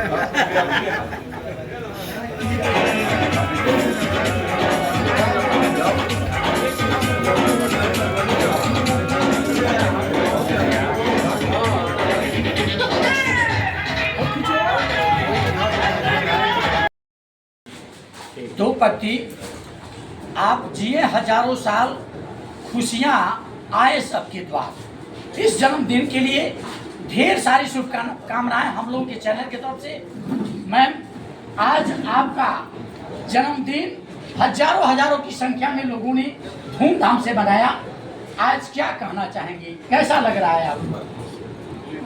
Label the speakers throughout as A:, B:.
A: दो पत्ती आप जिए हजारों साल, खुशियाँ आए सबके द्वार। इस जन्मदिन के लिए ढेर सारी शुभकामनाएं हम लोगों के चैनल की तरफ से। मैम, आज आपका जन्मदिन हजारों की संख्या में लोगों ने धूमधाम से मनाया। आज क्या कहना चाहेंगे, कैसा लग रहा है आपको?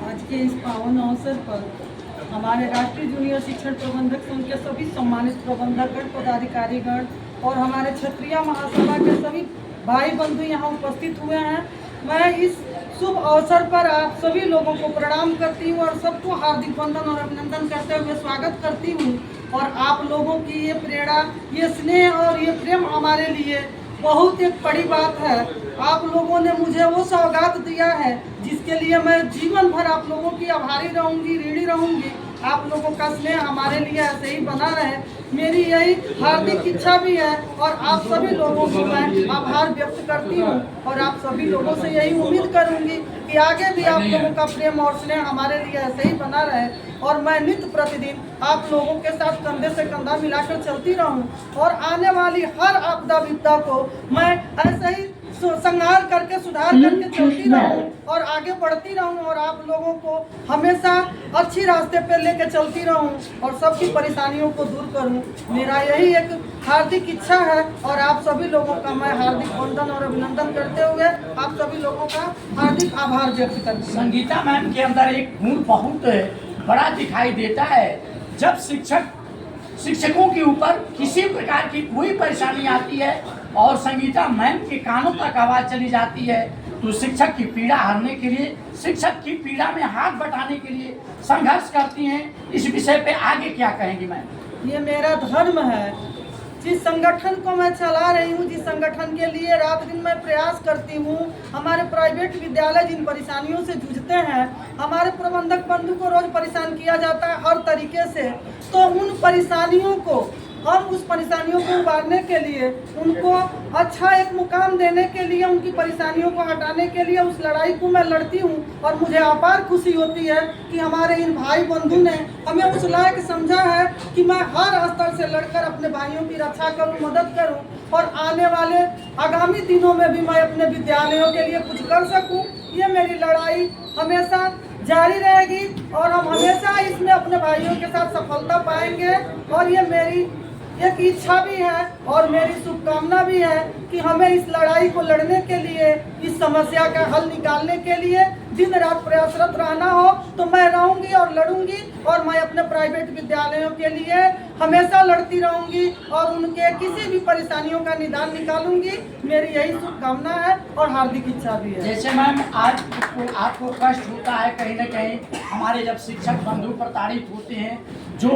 B: आज के इस पावन अवसर पर हमारे राष्ट्रीय जूनियर शिक्षण प्रबंधक संघ के सभी सम्मानित प्रबंधकगण, पदाधिकारीगण और हमारे क्षत्रिय महासभा के सभी भाई बंधु यहाँ उपस्थित हुए हैं। मैं इस शुभ अवसर पर आप सभी लोगों को प्रणाम करती हूँ और सबको हार्दिक वंदन और अभिनंदन करते हुए स्वागत करती हूँ। और आप लोगों की ये प्रेरणा, ये स्नेह और ये प्रेम हमारे लिए बहुत एक बड़ी बात है। आप लोगों ने मुझे वो सौगात दिया है जिसके लिए मैं जीवन भर आप लोगों की आभारी रहूंगी, ऋणी रहूंगी। आप लोगों का स्नेह हमारे लिए ऐसे ही बना रहे, मेरी यही हार्दिक इच्छा भी है। और आप सभी लोगों को मैं आभार व्यक्त करती हूँ और आप सभी लोगों से यही उम्मीद करूँगी कि आगे भी आप लोगों का प्रेम और स्नेह हमारे लिए ऐसे ही बना रहे और मैं नित्य प्रतिदिन आप लोगों के साथ कंधे से कंधा मिलाकर चलती रहूं और आने वाली हर आपदा विपदा को मैं ऐसे ही संहार करके, सुधार करके चलती रहूं और आगे बढ़ती रहूं और आप लोगों को हमेशा अच्छी रास्ते पर लेके चलती रहूं और सबकी परेशानियों को दूर करूं। मेरा यही एक हार्दिक इच्छा है और आप सभी लोगों का मैं हार्दिक वंदन और अभिनंदन करते हुए आप सभी लोगों का हार्दिक आभार व्यक्त करती हूं।
A: संगीता मैम के अंदर एक गुण बहुत बड़ा दिखाई देता है। जब शिक्षकों के ऊपर किसी प्रकार की कोई परेशानी आती है और संगीता मैम के कानों तक आवाज चली जाती है तो शिक्षक की पीड़ा हरने के लिए, शिक्षक की पीड़ा में हाथ बटाने के लिए संघर्ष करती हैं। इस विषय पे आगे क्या कहेंगी मैम?
B: ये मेरा धर्म है। जिस संगठन को मैं चला रही हूँ, जिस संगठन के लिए रात दिन मैं प्रयास करती हूँ, हमारे प्राइवेट विद्यालय जिन परेशानियों से जूझते हैं, हमारे प्रबंधक बंधु को रोज परेशान किया जाता है हर तरीके से, तो उन परेशानियों को हम उस परेशानियों को उबारने के लिए, उनको अच्छा एक मुकाम देने के लिए, उनकी परेशानियों को हटाने के लिए उस लड़ाई को मैं लड़ती हूँ। और मुझे अपार खुशी होती है कि हमारे इन भाई बंधु ने हमें उस लायक समझा है कि मैं हर स्तर से लड़कर अपने भाइयों की रक्षा करूँ, मदद करूँ और आने वाले आगामी दिनों में भी मैं अपने विद्यालयों के लिए कुछ कर सकूँ। ये मेरी लड़ाई हमेशा जारी रहेगी और हम हमेशा इसमें अपने भाइयों के साथ सफलता पाएंगे। और ये मेरी एक इच्छा भी है और मेरी शुभकामना भी है कि हमें इस लड़ाई को लड़ने के लिए, इस समस्या का हल निकालने के लिए दिन रात प्रयासरत रहना हो तो मैं रहूंगी और लड़ूंगी और मैं अपने प्राइवेट विद्यालयों के लिए हमेशा लड़ती रहूंगी और उनके किसी भी परेशानियों का निदान निकालूंगी। मेरी यही शुभकामना है और हार्दिक इच्छा भी है।
A: जैसे मैम आज आपको कष्ट होता है कहीं न कहीं, हमारे जब शिक्षक बंधु प्रताड़ित होते हैं जो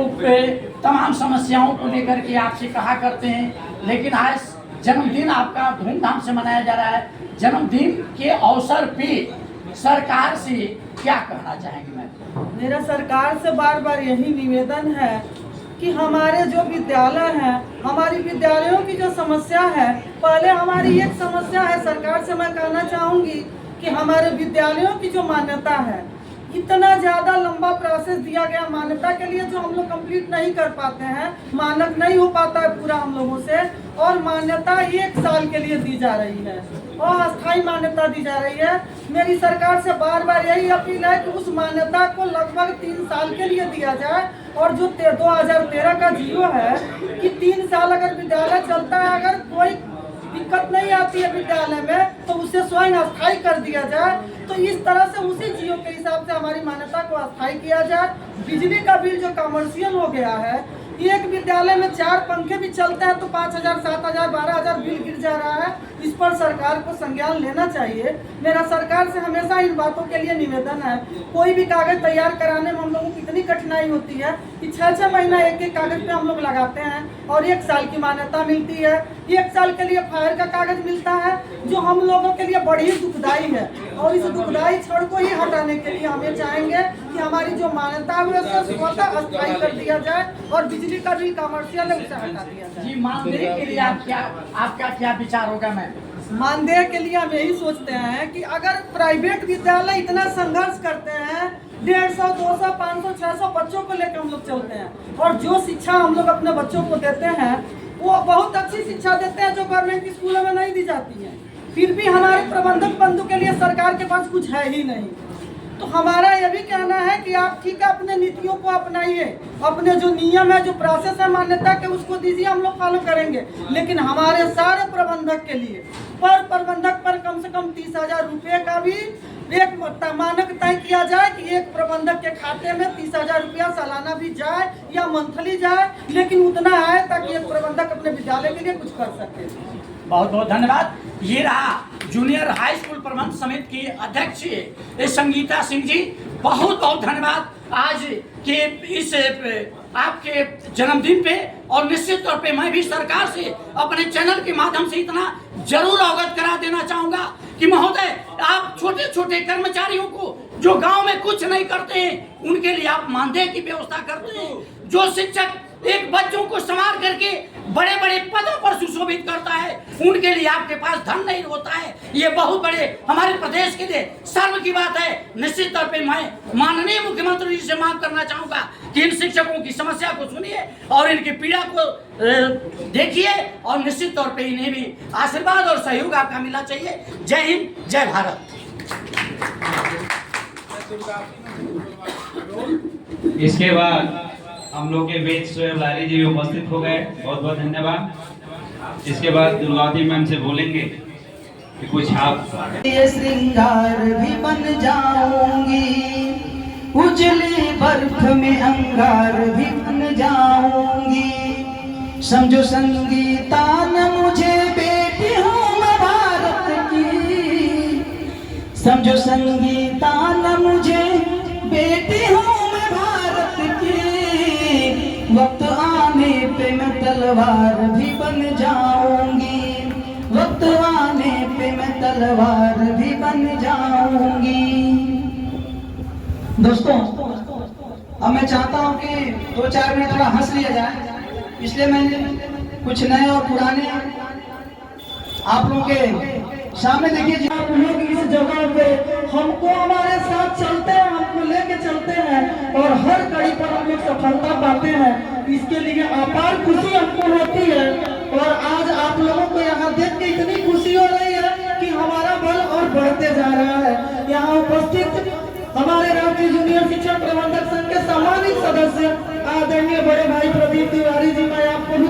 A: तमाम समस्याओं को लेकर के आपसे कहा करते हैं, लेकिन आज जन्मदिन आपका धूमधाम से मनाया जा रहा है। जन्मदिन के अवसर पे सरकार से क्या कहना चाहेंगे मैम?
B: मेरा सरकार से बार बार यही निवेदन है कि हमारे जो विद्यालय हैं, हमारी विद्यालयों की जो समस्या है, पहले हमारी एक समस्या है, सरकार से मैं कहना चाहूँगी कि हमारे विद्यालयों की जो मान्यता है, इतना ज़्यादा लंबा प्रोसेस दिया गया मान्यता के लिए जो हम लोग कंप्लीट नहीं कर पाते हैं, मानक नहीं हो पाता है पूरा हम लोगों से, और मान्यता 1 साल के लिए दी जा रही है और अस्थायी मान्यता दी जा रही है। मेरी सरकार से बार बार यही अपील है कि उस मान्यता को लगभग 3 साल के लिए दिया जाए और जो 2013 का जीवो है कि 3 साल अगर विद्यालय चलता है, अगर कोई दिक्कत नहीं आती है विद्यालय में तो उसे स्वयं अस्थायी कर दिया जाए। तो इस तरह से उसी जियो के हिसाब से हमारी मान्यता को अस्थायी किया जाए। बिजली का बिल जो कमर्शियल हो गया है, एक विद्यालय में 4 पंखे भी चलते हैं तो 5,000, 7,000, 12,000 बिल गिर जा रहा है। इस पर सरकार को संज्ञान लेना चाहिए। मेरा सरकार से हमेशा इन बातों के लिए निवेदन है। कोई भी कागज तैयार कराने में हम लोगों की इतनी कठिनाई होती है कि 6-6 महीना एक कागज पे हम लोग लगाते हैं और 1 साल की मान्यता मिलती है। 1 साल के लिए फायर का कागज मिलता है जो हम लोगों के लिए बड़ी दुखदाई है और इस दुखदाई क्षण को ही हटाने के लिए हमें चाहेंगे कि कि हमारी जो मान्यता है उसे स्वतः अस्थायी कर दिया जाए और बिजली का भी कमर्शियल है उसे हटा दिया जाए।
A: जी, मानदेय के लिए आपका क्या विचार होगा मैम?
B: मानदेय के लिए हम यही सोचते हैं कि अगर प्राइवेट विद्यालय इतना संघर्ष करते हैं, 150, 200, 500, 600 बच्चों को लेकर हम लोग चलते हैं और जो शिक्षा हम लोग अपने बच्चों को देते हैं वो बहुत अच्छी शिक्षा देते हैं जो गवर्नमेंट स्कूलों में नहीं दी जाती है। फिर भी हमारे प्रबंधक बंधु के लिए सरकार के पास कुछ है ही नहीं। तो हमारा यह भी कहना है कि आप ठीक है अपने नीतियों को अपनाइए, अपने जो नियम है जो प्रोसेस है मान्यता के उसको दीजिए, हम लोग फॉलो करेंगे, लेकिन हमारे सारे प्रबंधक के लिए पर प्रबंधक पर कम से कम 30,000 रुपये का भी एक मानक तय किया जाए कि एक प्रबंधक के खाते में 30,000 रुपया सालाना भी जाए या मंथली जाए, लेकिन उतना आए ताकि एक प्रबंधक अपने विद्यालय के लिए कुछ कर सके।
A: बहुत बहुत धन्यवाद। ये रहा जूनियर हाई स्कूल प्रबंध समिति की अध्यक्ष संगीता सिंह जी, बहुत बहुत धन्यवाद आज के इस आपके जन्मदिन पे। और निश्चित तौर पे मैं भी सरकार से अपने चैनल के माध्यम से इतना जरूर अवगत करा देना चाहूंगा कि महोदय आप छोटे छोटे कर्मचारियों को जो गांव में कुछ नहीं करते हैं उनके लिए आप मानदेय की व्यवस्था करते हैं। जो शिक्षक एक बच्चों को संभाल करके बड़े बड़े पदों पर सुशोभित करता है उनके लिए आपके पास धन नहीं होता है। ये बहुत बड़े हमारे प्रदेश के लिए सर्व की बात है। निश्चित तौर पे मैं माननीय मुख्यमंत्री जी से मांग करना चाहूंगा कि इन शिक्षकों की समस्या को सुनिए और इनकी पीड़ा को देखिए और निश्चित तौर पे इन्हें भी आशीर्वाद और सहयोग आपका मिलना चाहिए। जय हिंद, जय भारत।
C: इसके बाद हम लोग के बीच शोएब लारी जी उपस्थित हो गए, बहुत बहुत धन्यवाद। इसके बाद दुर्गावती मैम से बोलेंगे कि कुछ आप।
D: ये श्रृंगार भी बन जाऊंगी, उजली बर्फ में अंगार भी बन जाऊंगी। समझो संगीता न मुझे बेटी हूँ मैं भारत की, समझो संगीता न मुझे बेटी हूँ मैं भारत की। वक्त आने पे मैं तलवार भी बन जाऊंगी, वक्त आने पे मैं तलवार भी बन जाऊंगी। दोस्तों अब मैं चाहता हूं कि 2-4 मिनट थोड़ा हंस लिया जाए, इसलिए मैंने कुछ नए और पुराने आप लोगों के सामने देखिए।
B: आप लोग इस जगह पे हमको हमारे साथ चलते हैं, हमको लेके चलते हैं और हर कड़ी पर हम लोग सफलता पाते हैं। इसके लिए अपार खुशी हमको होती है और आज आप लोगों को यहाँ देख के इतनी खुशी हो रही है कि हमारा बल और बढ़ते जा रहा है। यहाँ उपस्थित हमारे राष्ट्रीय जूनियर शिक्षण प्रबंधक संघ के सम्मानित सदस्य आदरणीय बड़े भाई प्रदीप तिवारी जी, मैं आपको भी